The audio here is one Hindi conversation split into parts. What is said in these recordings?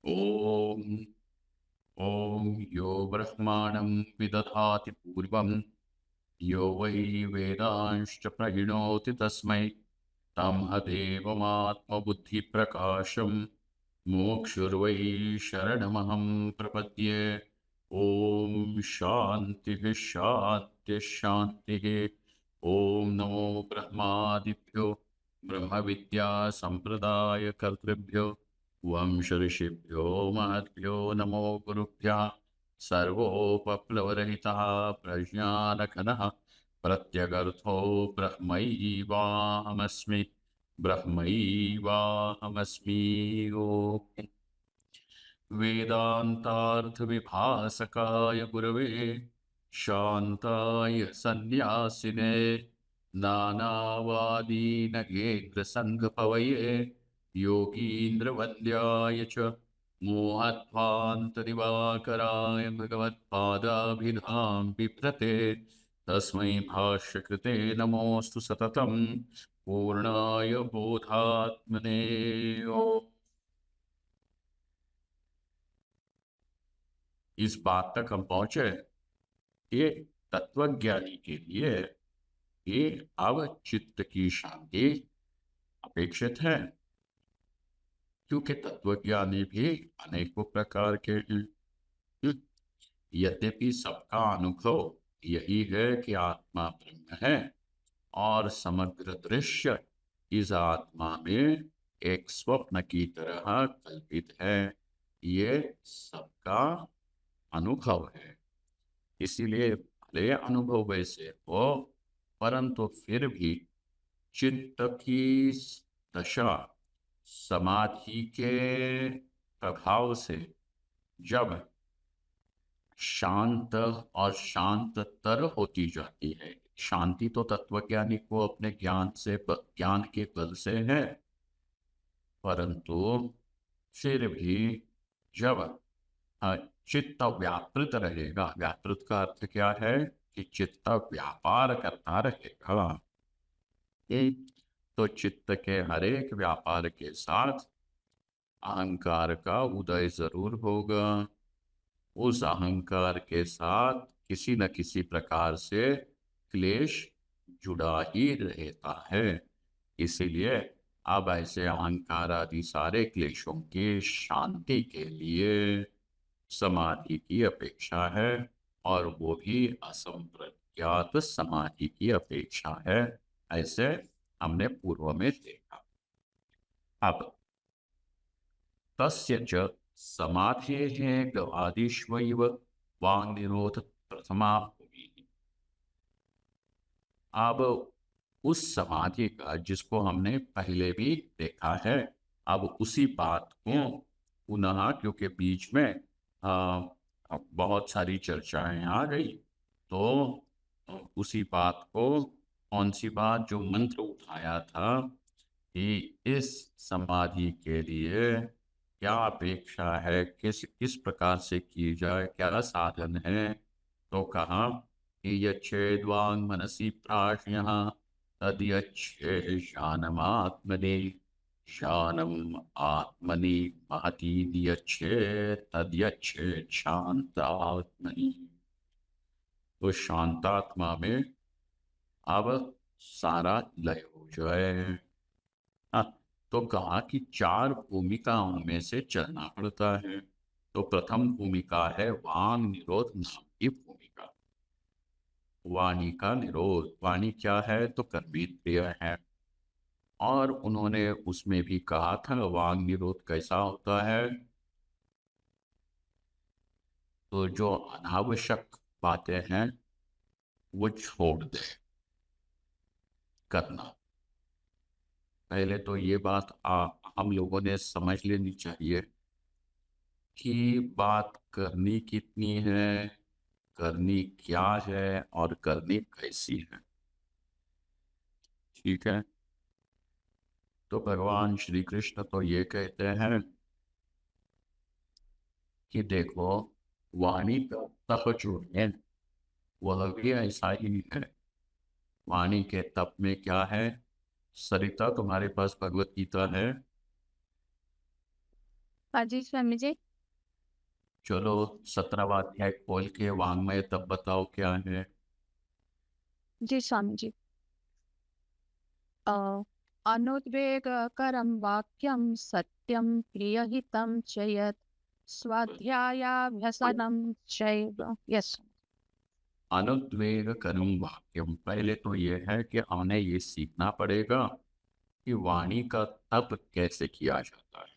ॐ ॐ यो ब्रह्माणं विदधाति पूर्वं यो वै वेदांश्च प्रहिणोति तस्मै तं देवमात्मबुद्धिप्रकाशं मोक्षुर्वै शरणमहं प्रपद्ये। ॐ शान्तिः शान्तिः शान्तिः। ॐ नमो ब्रह्मादिभ्यो ब्रह्मविद्यासम्प्रदायकर्तृभ्यो वंश ऋषिभ्यो महद्भ्यो नमो गुरुभ्यः। सर्वोपप्लवरहितः प्रज्ञानघनः प्रत्यगर्थो ब्रह्मैवाहमस्मि ब्रह्मैवाहमस्मि। ओम् वेदान्तार्थविभासकाय गुरवे शान्ताय सन्न्यासिने नानावादीनगेन्द्रसङ्गपवये योगीन्द्रवन्द्याय च मोहध्वान्तदिवाकराय भगवत्पादाभिधां बिभ्रते तस्मै भाष्यकृते नमोऽस्तु सततं पूर्णाय बोधात्मने। इस बात तक हम पहुंचे कि तत्वज्ञानी के लिए ये अवचित्त की शांति अपेक्षित है, क्योंकि तत्वज्ञानी भी अनेकों प्रकार के हैं। यद्यपि सबका अनुभव यही है कि आत्मा ब्रह्म है और समग्र दृश्य इस आत्मा में एक स्वप्न की तरह कल्पित है, ये सबका अनुभव है। इसीलिए भले अनुभव वैसे हो, परंतु फिर भी चित्त की दशा समाधि के प्रभाव से जब शांत और शांततर होती जाती है, शांति तो तत्वज्ञानी को अपने ज्ञान के बल से है, परंतु फिर भी जब चित्त व्यापृत रहेगा, व्यापृत का अर्थ क्या है कि चित्त व्यापार करता रहेगा, तो चित्त के हर एक व्यापार के साथ अहंकार का उदय जरूर होगा। उस अहंकार के साथ किसी न किसी प्रकार से क्लेश जुड़ा ही रहता है। इसीलिए अब ऐसे अहंकार आदि सारे क्लेशों की शांति के लिए समाधि की अपेक्षा है, और वो भी असंप्रज्ञात समाधि की अपेक्षा है। ऐसे हमने पूर्व में देखा। अब तस्य च समाधेः गवादिष्वैव वांग निरोध प्रथमा भूमि। अब उस समाधि का जिसको हमने पहले भी देखा है, अब उसी बात को पुनः, क्योंकि बीच में बहुत सारी चर्चाएं आ गई, तो उसी बात को, कौन सी बात, जो मंत्र उठाया था कि इस समाधि के लिए क्या अपेक्षा है, किस किस प्रकार से की जाए, क्या साधन है, तो कहा कि यच्छेद्वांग मनसि प्राज्ञः तद्यच्छे शानमात्मने शानम आत्मनि महती यच्छे तद्यच्छे शांतात्मनि। तो शांतात्मा में अब सारा लय हो जाए। हाँ, तो कहा कि चार भूमिकाओं में से चलना पड़ता है। तो प्रथम भूमिका है वांग निरोध नाम की भूमिका। वाणी का निरोध, वाणी क्या है, तो कर्मेंद्रिय है। और उन्होंने उसमें भी कहा था वांग निरोध कैसा होता है, तो जो अनावश्यक बातें हैं वो छोड़ दे करना। पहले तो ये बात हम लोगों ने समझ लेनी चाहिए कि बात करनी कितनी है, करनी क्या है और करनी कैसी है। ठीक है, तो भगवान श्री कृष्ण तो ये कहते हैं कि देखो, वाणी का तप जो है वह भी ऐसा ही है। वाणी के तप में क्या है, सरिता तुम्हारे पास भगवत गीता है? हाँ जी स्वामी जी। चलो 17वां अध्याय खोल के वाङ्मय तब बताओ क्या है। जी स्वामी जी। अ, अनुद्वेगकरं वाक्यं सत्यं प्रियहितं च यत् स्वाध्यायाभ्यसनं चैव। यस। अनुद्वेग कर्म वाक्यम, पहले तो यह है कि हमें ये सीखना पड़ेगा कि वाणी का तप कैसे किया जाता है।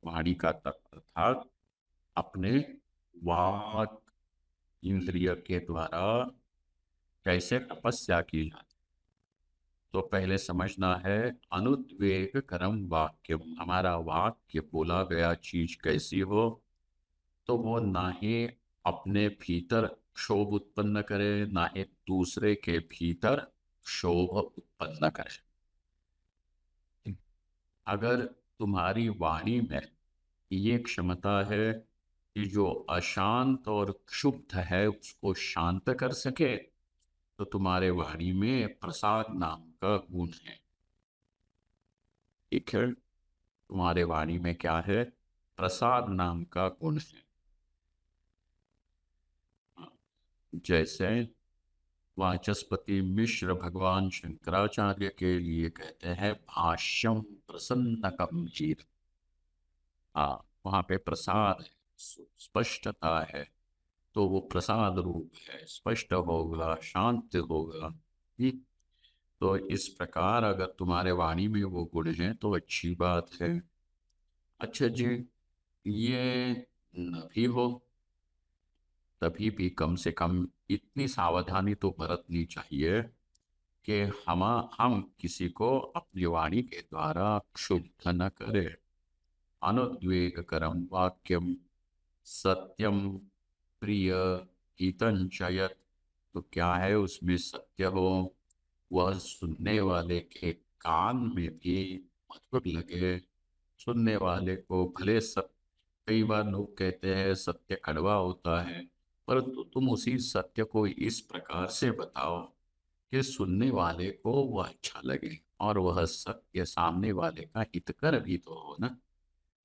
वाणी का तप अर्थात अपने वाक इंद्रिय के द्वारा कैसे तपस्या की जाती है। तो पहले समझना है अनुद्वेग कर्म वाक्य, हमारा वाक्य बोला गया चीज कैसी हो तो वो ना ही अपने भीतर क्षोभ उत्पन्न करे, ना ही दूसरे के भीतर क्षोभ उत्पन्न करे। अगर तुम्हारी वाणी में ये क्षमता है कि जो अशांत और क्षुब्ध है उसको शांत कर सके, तो तुम्हारे वाणी में प्रसाद नाम का गुण है। ठीक है, तुम्हारे वाणी में क्या है? प्रसाद नाम का गुण है। जैसे वाचस्पति मिश्र भगवान शंकराचार्य के लिए कहते हैं भाष्यम प्रसन्न गंभीर। हाँ, वहाँ पे प्रसाद है, स्पष्टता है, तो वो प्रसाद रूप है, स्पष्ट होगा, शांत होगा। ठीक। तो इस प्रकार अगर तुम्हारे वाणी में वो गुण है तो अच्छी बात है। अच्छा जी, ये न भी हो तभी भी कम से कम इतनी सावधानी तो बरतनी चाहिए कि हम किसी को अपनी वाणी के द्वारा क्षुब्ध न करें। अनुद्वेगकरम वाक्यम सत्यम प्रिय हितंचयत, तो क्या है उसमें सत्य हो, वह सुनने वाले के कान में भी मधुर लगे। सुनने वाले को भले सब, कई बार लोग कहते हैं सत्य कड़वा होता है, परंतु तुम उसी सत्य को इस प्रकार से बताओ कि सुनने वाले को वह अच्छा लगे और वह सत्य सामने वाले का हितकर भी तो हो ना।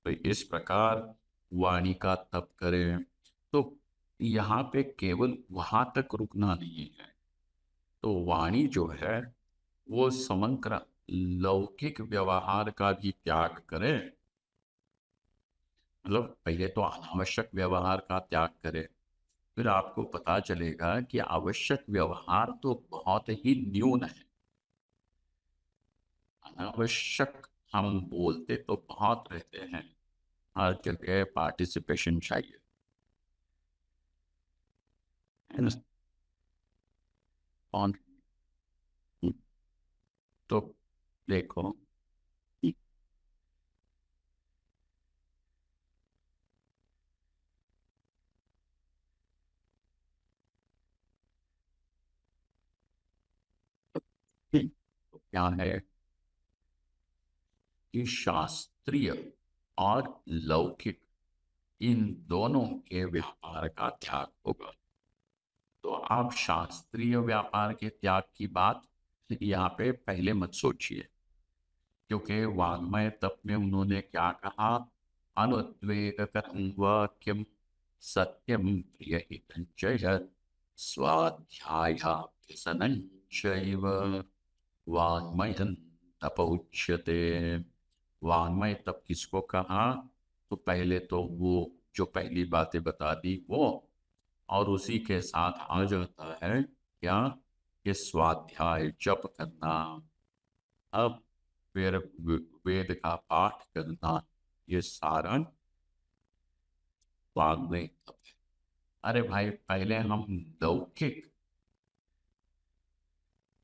तो इस प्रकार वाणी का तप करें। तो यहाँ पे केवल वहां तक रुकना नहीं है। तो वाणी जो है वो समग्र लौकिक व्यवहार का भी त्याग करे। मतलब पहले तो अनावश्यक व्यवहार का त्याग करे, फिर आपको पता चलेगा कि आवश्यक व्यवहार तो बहुत ही न्यून है। अनावश्यक हम बोलते तो बहुत रहते हैं, हर जगह पार्टिसिपेशन चाहिए, है ना। कौन? तो देखो, तो क्या है कि शास्त्रीय और लौकिक इन दोनों के व्यापार का त्याग होगा। तो आप शास्त्रीय व्यापार के त्याग की बात यहाँ पे पहले मत सोचिए, क्योंकि वाङ्मय तप में उन्होंने क्या कहा? अनुद्वेगकरं वाक्यं सत्यं प्रियहितं स्वाध्यायाभ्यसनं चैव वाङ्मयं तप उच्यते। वाङ्मय तप किसको कहा? तो पहले तो वो जो पहली बातें बता दी वो, और उसी के साथ आ जाता है क्या? ये स्वाध्याय जप करना, अब फिर वेद का पाठ करना, ये सारा वाग्मय तप है। अरे भाई, पहले हम लौकिक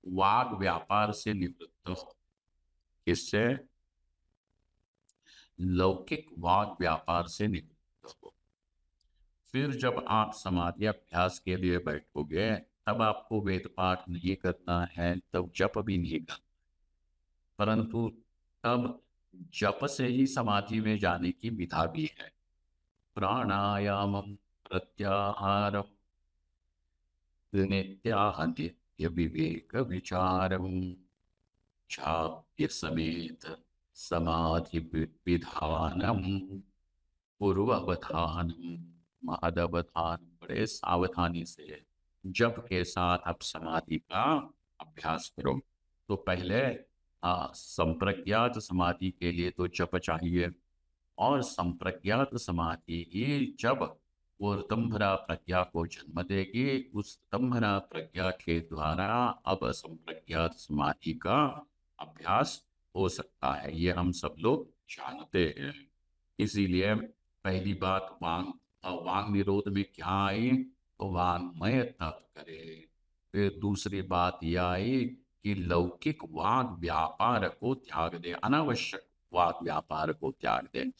वाग व्यापार से निवृत्त हो। इससे लौकिक वाग व्यापार से निवृत्त हो। फिर जब आप समाधि अभ्यास के लिए बैठोगे, तब आपको वेद पाठ नहीं करना है, तब जप भी नहीं करना, परंतु तब जप से ही समाधि में जाने की विधा भी है। प्राणायामम प्रत्याहारम नित्याहन्य विवेक विचारम चाप्य समेत समाधि विधानम। पूर्वावधानम महदवधान, बड़े सावधानी से जप के साथ आप समाधि का अभ्यास करो। तो पहले संप्रज्ञात समाधि के लिए तो जप चाहिए, और संप्रज्ञात समाधि ही जब वो तंभरा प्रज्ञा को जन्म देगी, उस तंभरा प्रज्ञा के द्वारा अब संप्रज्ञात समाधि का अभ्यास हो सकता है, ये हम सब लोग जानते हैं। इसीलिए पहली बात वांग निरोध में क्या आई, तो वांगमय तप करे। फिर दूसरी बात यह आई कि लौकिक वाग व्यापार को त्याग दे, अनावश्यक वाग व्यापार को त्याग दे।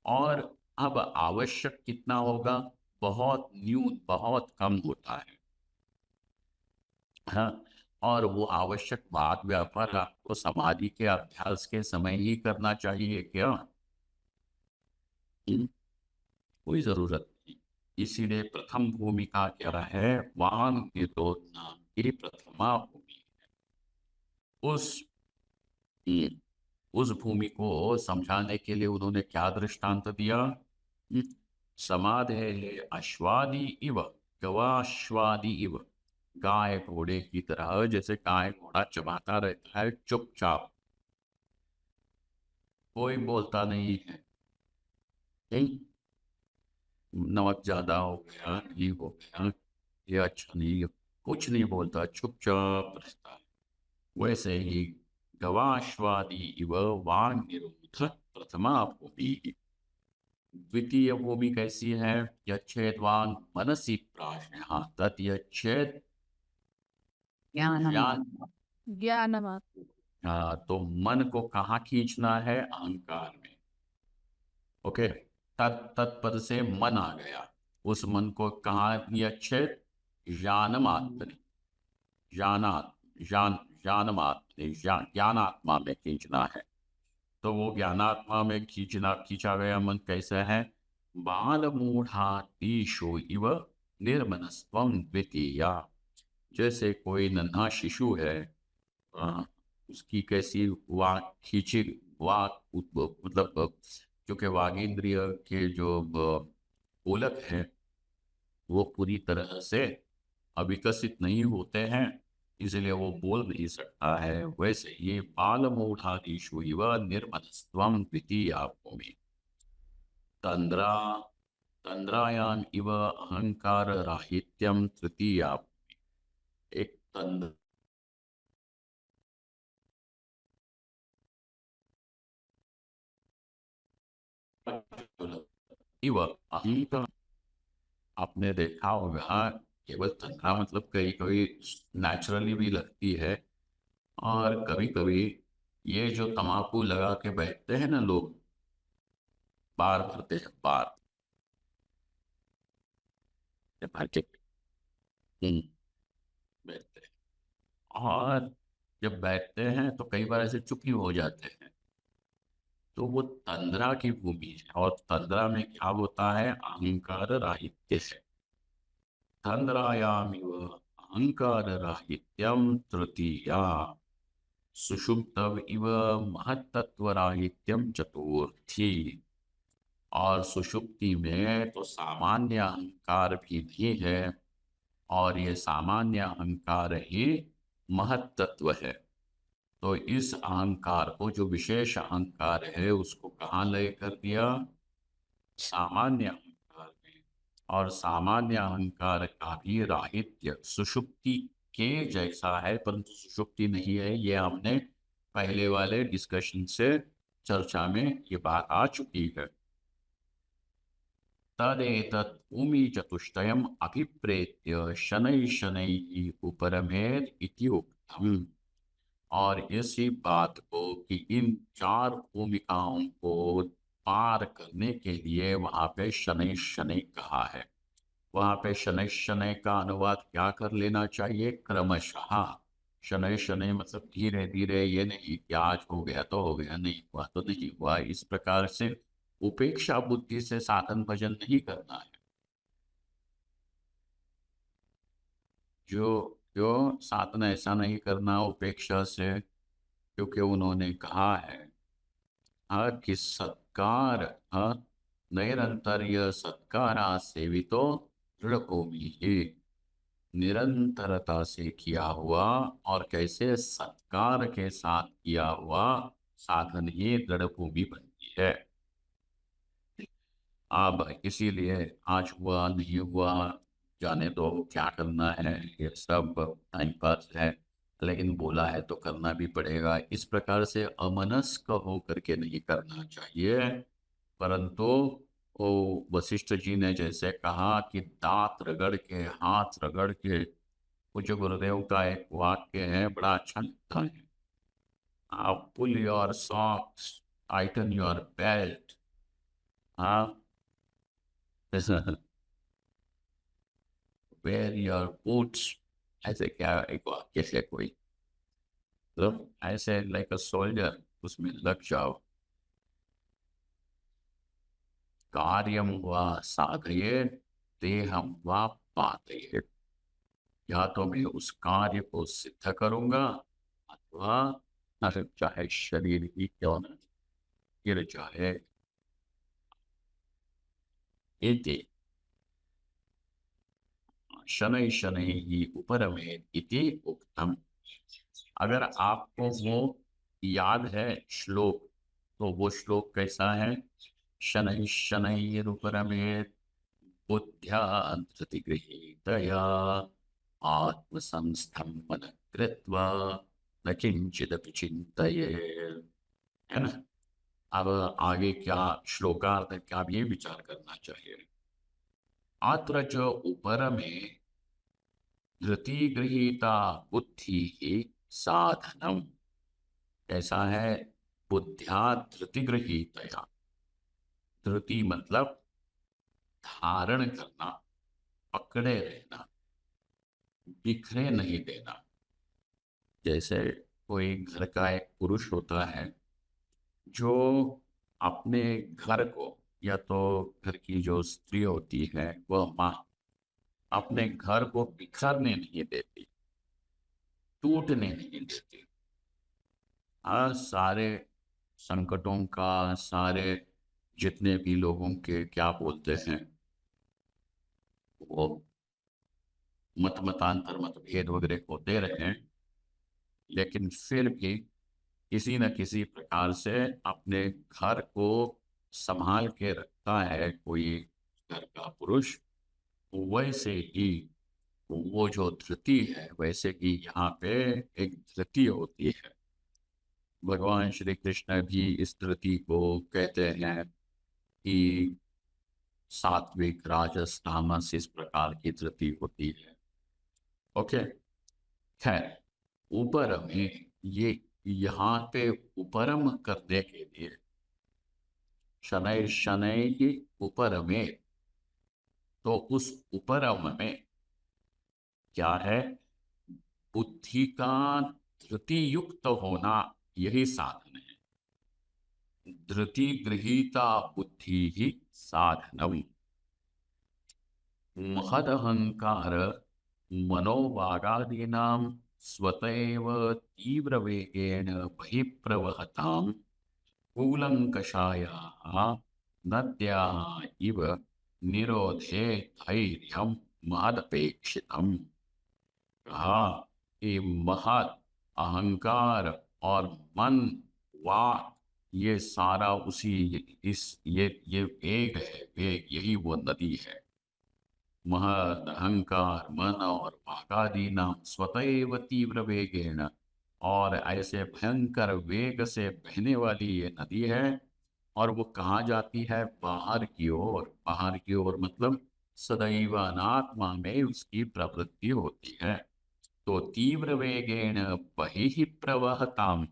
और अब आवश्यक कितना होगा, बहुत न्यून, बहुत कम होता है। हाँ, और वो आवश्यक वाद व्यापार आपको समाधि के अभ्यास के समय ही करना चाहिए क्या? कोई जरूरत नहीं। इसीलिए प्रथम भूमिका क्या है, वांग निरोध नाम की प्रथमा भूमि। उस उस भूमि को समझाने के लिए उन्होंने क्या दृष्टांत दिया? समाधे अश्वादि इव, गवाश्वादि इव, गाय घोड़े की तरह, जैसे गाय घोड़ा चबाता रहता है चुपचाप, कोई बोलता नहीं है। नहीं, नमक ज्यादा हो गया, ये हो गया, ये अच्छा नहीं है, कुछ नहीं बोलता, चुपचाप रहता है। वैसे ही गवाश्वादि इव वांग निरोध प्रथमा भूमि। द्वितीय भूमि कैसी है? यच्छेद्वांग मनसि प्राज्ञः तत् यच्छेद ज्ञानम ज्ञान। ज्ञानमात् तो मन को कहाँ खींचना है? अहंकार में। ओके, तत्पद से मन आ गया, उस मन को कहाँ यच्छेद? ज्ञानमात्मनि, ज्ञानात् ज्ञान ज्ञानमात्मनि ज्ञानात्मा में खींचना है। तो वो ज्ञानात्मा में खींचा गया मन कैसा है? बाल मूढ़ातीशो इव निर्मनस्वम द्वितीया। जैसे कोई नन्हा शिशु है, आ, उसकी कैसी वाक खींची, वाक मतलब क्योंकि वागेंद्रिय के जो गोलक है वो पूरी तरह से अविकसित नहीं होते हैं, इसलिए वो बोल नहीं सकता है। वैसे ये बाल मूढ़ादिषु इव निर्मनस्त्वं द्वितीया भूमि। तंद्रा तंद्रायाम इव अहंकार राहित्यम तृतीया भूमि। एक तंद्र इव अहंकार, आपने देखा होगा, केवल तंद्रा मतलब कहीं कभी नेचुरली भी लगती है, और कभी कभी ये जो तम्बाकू लगा के बैठते हैं ना लोग, बार भरते हैं बार, ये भर के बैठते हैं, और जब बैठते हैं तो कई बार ऐसे चुप ही हो जाते हैं। तो वो तंद्रा की भूमि है, और तंद्रा में क्या होता है? अहंकार राहित्य है। तंद्रायामिव अहंकार राहित्यम तृतीया, सुषुप्तव इव महत्तत्व राहित्यम चतुर्थी। और सुषुप्ति में तो सामान्य अहंकार भी नहीं है, और ये सामान्य अहंकार ही महत्तत्व है। तो इस अहंकार को, जो विशेष अहंकार है, उसको कहाँ ले कर दिया? सामान्य अहंकार में। और सामान्य अहंकार का भी राहित्य सुषुप्ति के जैसा है, परंतु सुषुप्ति नहीं है, ये हमने पहले वाले डिस्कशन से, चर्चा में ये बात आ चुकी है। तदेतत् भूमि चतुष्टयम् अभिप्रेत्य शनैः शनैः उपरमेत् इति उक्तम्। और इसी बात को कि इन चार भूमिकाओं को पार करने के लिए वहां पे शनैः शनैः कहा है। वहां पे शनैः शनैः का अनुवाद क्या कर लेना चाहिए? क्रमशः। शनैः शनैः मतलब धीरे धीरे, ये नहीं कि आज हो गया तो हो गया, नहीं हुआ तो नहीं हुआ, इस प्रकार से उपेक्षा बुद्धि से साधन भजन नहीं करना है। जो जो साधन ऐसा नहीं करना उपेक्षा से, क्योंकि उन्होंने कहा है कि सत्कार नैरंतर्य सत्कारा सेवितो दृढ़कोमि ही। निरंतरता से किया हुआ और कैसे सत्कार के साथ किया हुआ साधन ही दृढ़ भूमि बनती है। अब इसीलिए आज हुआ नहीं हुआ जाने दो, क्या करना है, ये सब टाइम पास है, लेकिन बोला है तो करना भी पड़ेगा। इस प्रकार से अमनस्क हो करके नहीं करना चाहिए। परंतु वो वशिष्ठ जी ने जैसे कहा कि दांत रगड़ के, हाथ रगड़ के, पूज्य गुरुदेव का एक वाक्य है, बड़ा अच्छा लगता है। Pull your socks, tighten your belt, हाँ, वेयर योर बूट्स, ऐसे क्या एक वाक्य से कोई, तो ऐसे लाइक अ सोल्जर उसमें लग जाओ। कार्यम व साधये देहम व पातये, या तो मैं उस कार्य को सिद्ध करूंगा अथवा अरे चाहे शरीर ही क्यों न गिर जाए। इति शनै शनै ही उपरमेत् इति उक्तम। अगर आपको वो याद है श्लोक, तो वो श्लोक कैसा है? शनै शनैरुपरमेत् बुद्ध्या धृतिगृहीतया आत्मसंस्थं मनः कृत्वा न किंचिदपि चिंतयेत्। है ना? अब आगे क्या श्लोकार्थ है, क्या ये विचार करना चाहिए। अत्र च उपरमे धृति गृहीता बुद्धि ही साधनम। कैसा है? बुद्ध्या धृति गृहीतया। धृति मतलब धारण करना, पकड़े रहना, बिखरे नहीं देना। जैसे कोई घर का एक पुरुष होता है जो अपने घर को, या तो घर की जो स्त्री होती है वह माँ, अपने घर को बिखरने नहीं देती, टूटने नहीं देती। हाँ, सारे संकटों का, सारे जितने भी लोगों के क्या बोलते हैं वो मतांतर, मतभेद वगैरह होते रहे, लेकिन फिर भी किसी न किसी प्रकार से अपने घर को संभाल के रखता है कोई घर का पुरुष। वैसे ही वो जो धृति है, वैसे ही यहाँ पे एक धृति होती है। भगवान श्री कृष्ण भी इस धृति को कहते हैं कि सात्विक, राजस, तामस, इस प्रकार की धृति होती है। ओके, खैर, ऊपर में ये यहाँ पे उपरम करने के लिए शनै शनै के ऊपर में, तो उस उपरम में क्या है? बुद्धि का धृति युक्त होना, यही साधन है। धृति गृहीता बुद्धि ही साधनम। महदहंकार मनोवागादीनां स्वतएव तीव्र वेगेन बहिप्रवहतां कूलंकषायाः नद्याः इव निरोधे धैर्यं महदपेक्षितम्। कहा कि महत, अहंकार और मन, वाक, ये सारा उसी इस ये वेग है, वेग यही वो नदी है। महद, अहंकार, मन और वाकादि नाम स्वतएव तीव्र वेगेन, और ऐसे भयंकर वेग से बहने वाली ये नदी है। और वो कहाँ जाती है? बाहर की ओर। बाहर की ओर मतलब सदैव अनात्मा में उसकी प्रवृत्ति होती है। तो तीव्र वेगेन बहिः प्रवहताम,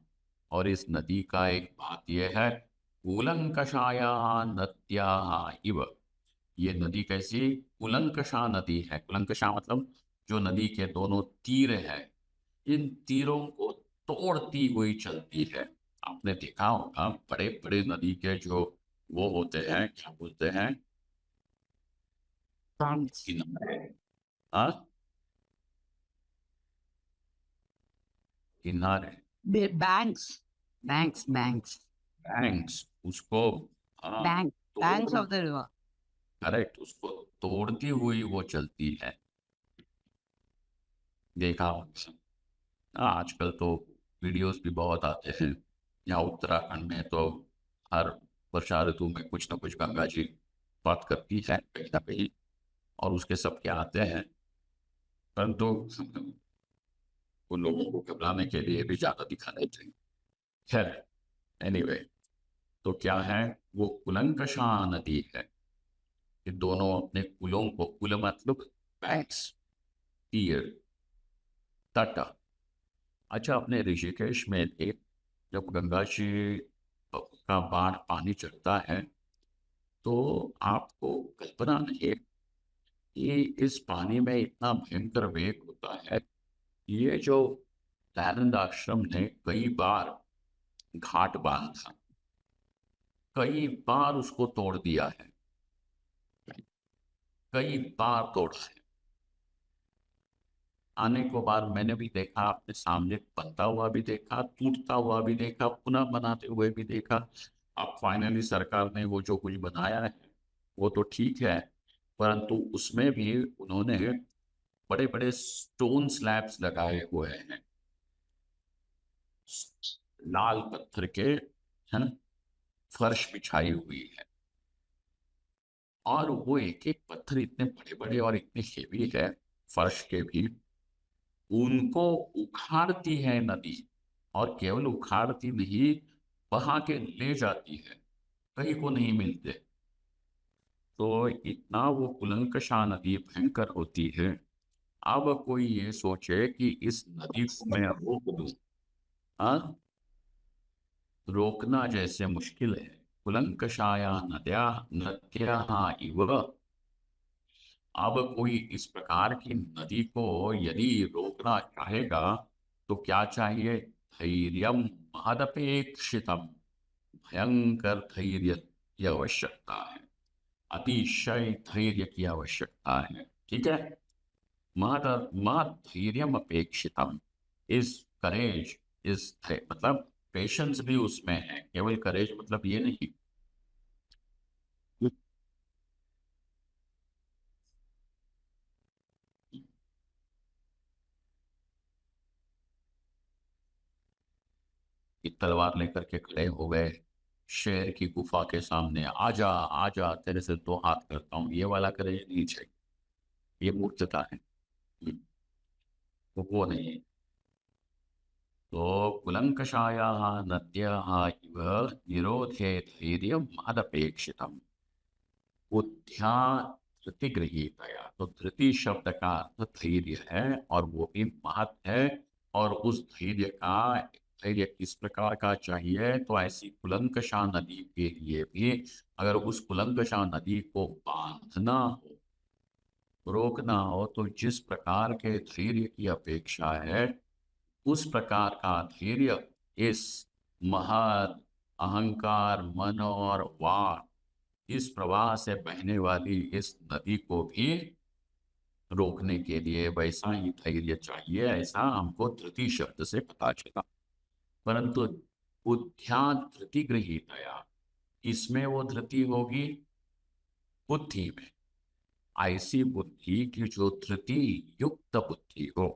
और इस नदी का एक बात यह है, कूलंकषाया नद्या इव। ये नदी कैसी? कुलंकषा नदी है। कुलंकषा मतलब जो नदी के दोनों तीर हैं, इन तीरों को तोड़ती हुई चलती है। आपने देखा होगा बड़े बड़े नदी के जो वो होते हैं, क्या बोलते हैं, किनारे, हाँ, किनारे, Banks, banks, बैंक्स उसको, हाँ, bank. Banks of the river. Correct, उसको तोड़ती हुई वो चलती है। देखा होगा। आजकल तो वीडियोस भी बहुत आते हैं। यहाँ उत्तराखंड में तो हर वर्षा ऋतु में कुछ ना कुछ गंगा जी बात करती है कहीं ना कहीं, और उसके सबके आते हैं, परंतु उन लोगों को घबराने के लिए भी ज्यादा दिखाने चाहिए। खैर, एनीवे, तो क्या है, वो कुलंकषा नदी है। ये दोनों अपने कुलों को, कुल मतलब बैंक्स, तीर, तट। अच्छा, अपने ऋषिकेश में भी जब गंगा जी का बाढ़ पानी चढ़ता है, तो आपको कल्पना नहीं कि इस पानी में इतना भयंकर वेग होता है। ये जो दयानंद आश्रम ने कई बार घाट बांधा, कई बार उसको तोड़ दिया है, कई बार तोड़ा है। आने को बार मैंने भी देखा, अपने सामने बनता हुआ भी देखा, टूटता हुआ भी देखा, पुनः बनाते हुए भी देखा। अब फाइनली सरकार ने वो जो कुछ बनाया है वो तो ठीक है, परंतु उसमें भी उन्होंने बड़े बड़े स्टोन स्लैब्स लगाए हुए हैं, लाल पत्थर के, है ना, फर्श बिछाई हुई है। और वो एक एक पत्थर इतने बड़े बड़े और इतने हेवी है, फर्श के भी, उनको उखाड़ती है नदी। और केवल उखाड़ती नहीं, बहा के ले जाती है, कहीं को नहीं मिलते। तो इतना वो कुलंकषा नदी भयंकर होती है। अब कोई ये सोचे कि इस नदी को मैं रोक दूं, हाँ, रोकना जैसे मुश्किल है। कुलंकषाया नद्या नद्याः इव। अब कोई इस प्रकार की नदी को यदि रोकना चाहेगा तो क्या चाहिए? धैर्यम महदपेक्षितम। भयंकर धैर्य की आवश्यकता है, अतिशय धैर्य की आवश्यकता है। ठीक है, महद महद धैर्यम अपेक्षितम। इस करेज, इस मतलब पेशेंस भी उसमें है, केवल करेज मतलब ये नहीं। कि तलवार लेकर के खड़े हो गए शेर की गुफा के सामने, आजा आजा तेरे से दो हाथ करता हूँ, ये वाला करेज नहीं चाहिए, ये मूर्खता है। तो वो नहीं। तो कुलंकषायाः नद्याः इव निरोधे धैर्यं महदपेक्षितम्। बुद्ध्या धृति गृहीतया, तो धृति शब्द का अर्थ धैर्य है, और वो भी महत है। और उस धैर्य का, धैर्य किस प्रकार का चाहिए? तो ऐसी कुलंकषा नदी के लिए भी, अगर उस कुलंकषा नदी को बांधना हो, रोकना हो, तो जिस प्रकार के धैर्य की अपेक्षा है, उस प्रकार का धैर्य इस महत अहंकार, मन और वाक, इस प्रवाह से बहने वाली इस नदी को भी रोकने के लिए वैसा ही धैर्य चाहिए। ऐसा हमको धृति शब्द से पता चला। परंतु बुद्ध्या धृति गृहीतया, इसमें वो धृति होगी बुद्धि में। ऐसी बुद्धि की जो धृति युक्त बुद्धि हो।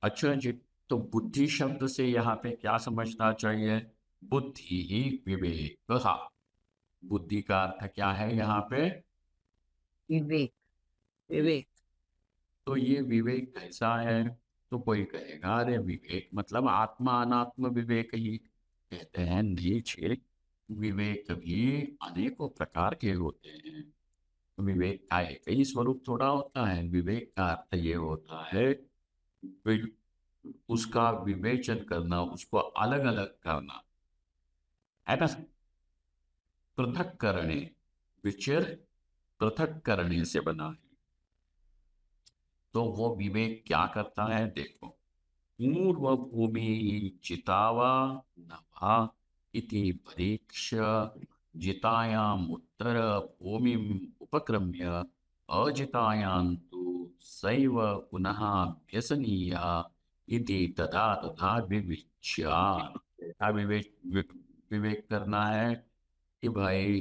अच्छा जी, तो बुद्धि शब्द से यहाँ पे क्या समझना चाहिए? बुद्धि ही विवेक। बुद्धि का अर्थ क्या है यहाँ पे? विवेक, विवेक। तो ये विवेक कैसा है? तो कोई कहेगा अरे विवेक मतलब आत्मा अनात्म विवेक ही। कहते हैं नहीं छे, विवेक भी अनेकों प्रकार के होते हैं। विवेक का एक ही स्वरूप थोड़ा होता है। विवेक का अर्थ ये होता है उसका विवेचन करना, उसको अलग अलग करना, है ना। पृथक करने, विचर पृथक करने से बना है। तो वो विवेक क्या करता है? देखो, पूर्व भूमि चितावा नभा इति परीक्ष्य जितायाम उत्तर भूमि उपक्रम्य अजितायां तु सैव पुनः व्यसनीया इति तथा तथा विविच्या। क्या विवेक विवेक करना है कि भाई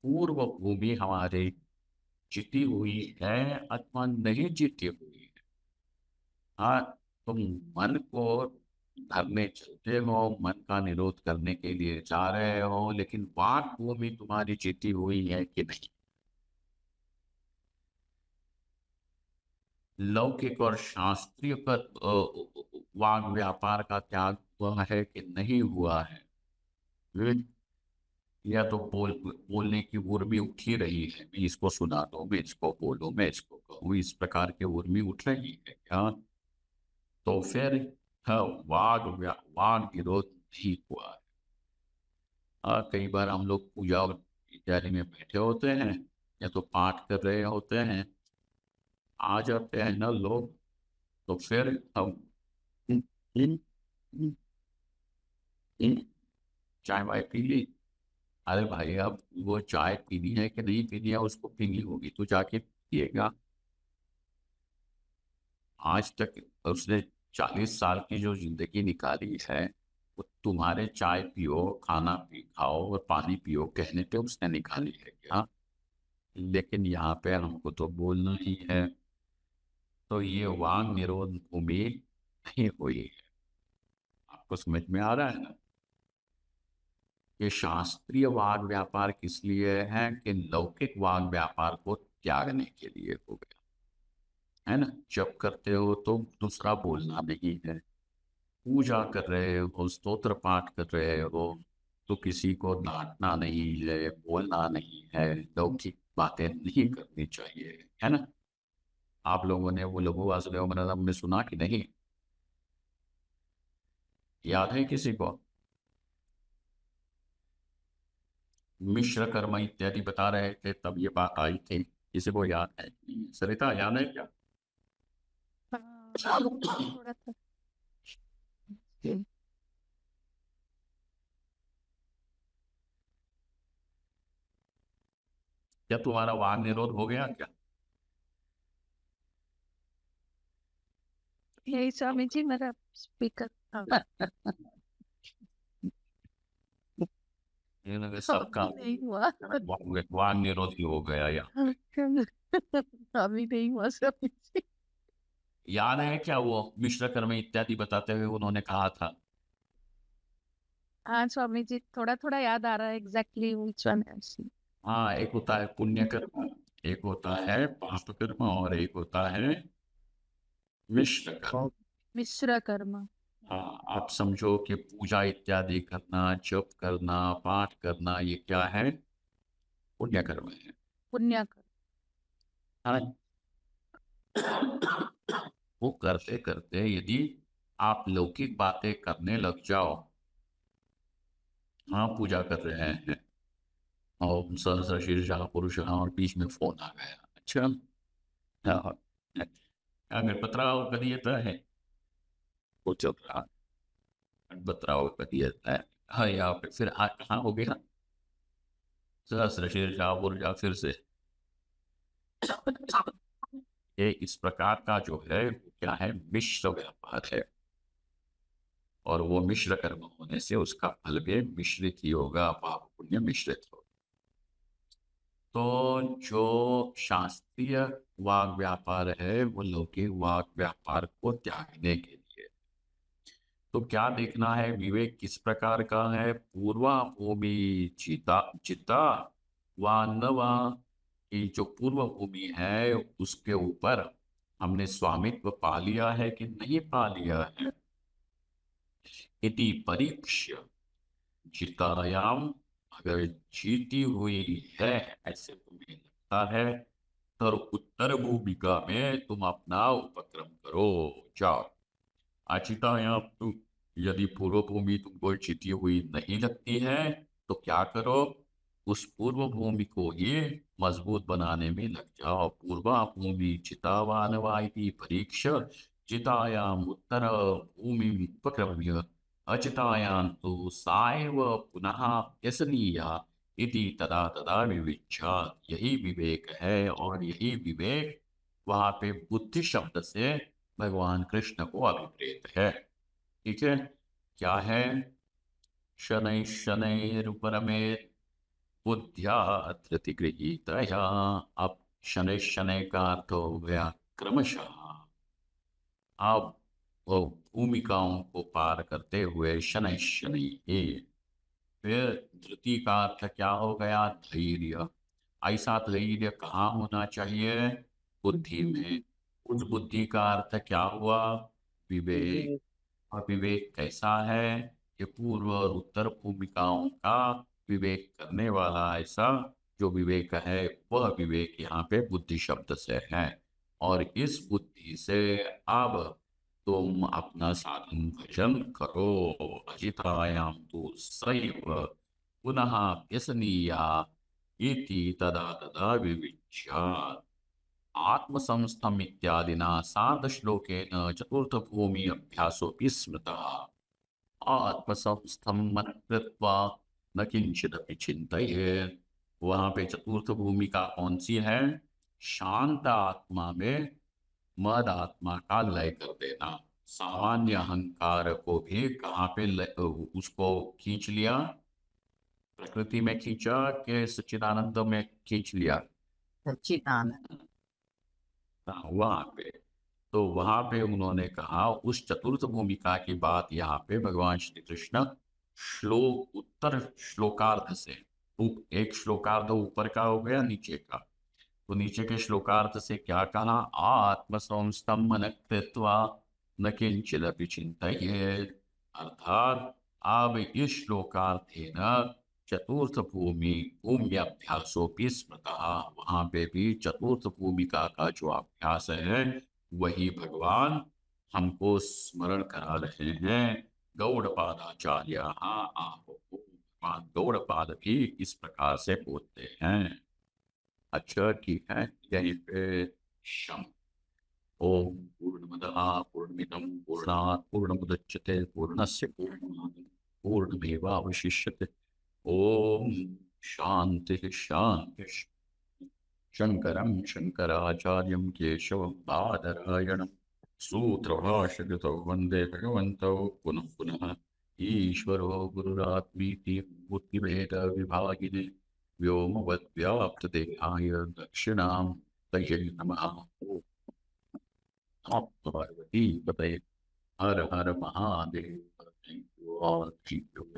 पूर्व भूमि हमारी जीती हुई है अथवा नहीं जीती हुई है। हाँ, तुम मन को धरने चलते हो, मन का निरोध करने के लिए जा रहे हो, लेकिन वाक भूमि तुम्हारी जीती हुई है कि नहीं। लौकिक और शास्त्रीय का वाग व्यापार का त्याग हुआ है कि नहीं हुआ है। हम्म, या तो बोलने की उर्मी उठ ही रही है, मैं इसको सुना दो, मैं इसको बोलूं, मैं इसको कहूँ, इस प्रकार की उर्मी उठ रही है क्या। तो फिर हाँ, वाग विरोध नहीं हुआ है। कई बार हम लोग पूजा इत्यादि में बैठे होते हैं या तो पाठ कर रहे होते हैं, आ जाते हैं ना लोग, तो फिर हम "हम्म, हम्म, हम्म, हम्म, चाय वाय पी ली"। अरे भाई, अब वो चाय पीनी है कि नहीं पीनी है, उसको पीनी होगी तो जाके पिएगा। आज तक उसने 40 साल की जो जिंदगी निकाली है, वो तुम्हारे चाय पियो, खाना पी खाओ और पानी पियो कहने पे उसने निकाली है क्या। लेकिन यहाँ पे हमको तो बोलना ही है। तो ये वांग निरोध भूमि नहीं हुई है। आपको समझ में आ रहा है ना। ये शास्त्रीय वाग व्यापार किस लिए है कि लौकिक वाग व्यापार को त्यागने के लिए हो गया है ना। जब करते हो तो दूसरा बोलना नहीं है, पूजा कर रहे हो, स्तोत्र पाठ कर रहे हो, तो किसी को डांटना नहीं है, बोलना नहीं है, लौकिक बातें नहीं करनी चाहिए, है ना। आप लोगों ने वो लघु वासुदेव मनोरम में सुना कि नहीं, याद है किसी को। मिश्र कर्म इत्यादि बता रहे थे, तब ये बात आई थी, किसी को याद है। सरिता, याद है क्या। थोड़ा था। क्या तुम्हारा वाद निरोध हो गया क्या। यही स्वामी जी मेरा स्पीकर ये लगे सबका नहीं हुआ। वाद निरोध ही हो गया या। अभी नहीं हुआ स्वामी जी। याद है क्या वो मिश्र कर्म इत्यादि बताते हुए उन्होंने कहा था। हाँ स्वामी जी, थोड़ा थोड़ा याद आ रहा है एग्जैक्टली व्हिच वन है। हाँ, एक होता है पुण्य कर्म, एक होता है पाप कर्म, और एक होता है मिश्र कर्म। मिश्र कर्म। हाँ, आप समझो कि पूजा इत्यादि करना, जप करना, पाठ करना, ये क्या है, पुण्य कर्म है। पुण्य कर्म। हाँ, वो करते करते यदि आप लौकिक बातें करने लग जाओ, हाँ पूजा कर रहे हैं और सहस्र शीर्षा पुरुष, और बीच में फोन आ गया, अच्छा हाँ, अगर पत्राव कभी येता है, वो चल रहा पत्राव कभी येता है। हाँ, यहाँ पे फिर कहाँ हो गया, सहस्र शीर्षा पुरुष फिर से। ये इस प्रकार का जो है वो क्या है, मिश्र व्यापार है, और वो मिश्र कर्म होने से उसका फल भी मिश्रित ही होगा, पाप पुण्य मिश्रित होगा। तो जो शास्त्रीय वाग व्यापार है वो लौकिक वाग व्यापार को त्यागने के लिए। तो क्या देखना है, विवेक किस प्रकार का है, पूर्वा भूमि चिता चिता वा न वा, कि जो पूर्व भूमि है उसके ऊपर हमने स्वामित्व पा लिया है कि नहीं पा लिया है। इति परीक्ष्य चितायाम, अगर जीती हुई है ऐसे तुम्हें लगता है, तो उत्तर भूमिका में तुम अपना उपक्रम करो, जाओ। अचितायाम तुम, यदि पूर्व भूमि तुमको जीती हुई नहीं लगती है, तो क्या करो, उस पूर्व भूमि को ये मजबूत बनाने में लग जाओ। पूर्वा भूमि चितावान वाइति परीक्ष चितायाम उत्तर भूमि उपक्रम्य अचितायां तो साएव पुनः व्यसनीया इति तदा तदा विविच्य। यही विवेक है, और यही विवेक वहां पे बुद्धि शब्द से भगवान कृष्ण को अभिप्रेत है। ठीक है, क्या है, शनै शनैरुपरमेत् बुद्ध्या धृतिगृहीतया। अब शनै शनै का अर्थ हो गया क्रमशः। अब वो भूमिकाओं को पार करते हुए शनै शनै ही। फिर धृति का अर्थ क्या हो गया? धैर्य। ऐसा धैर्य कहाँ होना चाहिए? बुद्धि में। उस बुद्धि का अर्थ क्या हुआ? विवेक। विवेक और विवेक कैसा है? कि पूर्व और उत्तर भूमिकाओं का विवेक करने वाला ऐसा जो विवेक है, वह विवेक यहाँ पे बुद्धि शब्द से है। और इस बुद्धि से अब तुम अपना साधन भजन करो। अजितायाम तो सैव पुनः व्यसनीया इति तदा तदा विविच्यात्। आत्मसंस्थम इत्यादिना सार्धश्लोकेन चतुर्थभूमि अभ्यासोऽपि स्मृतः। आत्मसंस्थम मन कृत्वा न किंचिदपि चिंतयेत्। वहां पे चतुर्थ भूमिका कौन सी है? शांत आत्मा में मद आत्मा का लय कर देना। सामान्य अहंकार को भी कहाँ पे उसको खींच लिया? प्रकृति में खींचा कि सच्चिदानंद में खींच लिया? सच्चिदानंद हाँ, वहां पे। तो वहां पे उन्होंने कहा, उस चतुर्थ भूमिका की बात यहाँ पे भगवान श्री कृष्ण श्लोक उत्तर श्लोकार्ध से, एक श्लोकार्ध ऊपर का हो गया, नीचे का। तो नीचे के श्लोकार्थ से क्या कहा? आत्मसंस्थम मन कृत्वा न किंचिदपि चिंतयेत्। अर्थात अब इस श्लोकार्थेन चतुर्थ भूमि भूम्याभ्यासोपि स्मृतः। वहां पे भी चतुर्थ भूमिका का जो अभ्यास है वही भगवान हमको स्मरण करा रहे हैं। गौड़पादाचार्य आहो। भगवान गौड़पाद भी इस प्रकार से बोलते हैं। अच्छा, ठीक है, यहीं पे शम। ओम पूर्णमदः पूर्णमिदं पूर्णात् पूर्णमुदच्यते पूर्णस्य पूर्णमादाय पूर्णमेवावशिष्यते। ओम शांति शांति। शंकरं शंकराचार्यं केशवं बादरायणं सूत्रभाष्यकृतौ वन्दे भगवन्तौ पुनः पुनः। ईश्वरो गुरुरात्मीति मूर्तिभेदविभागिने व्योमवद्व्याप्तदेहाय दक्षिणामूर्तये नमः। ओम नमः पार्वतीपतये। हर हर Mahadev. Thank you all. Thank you.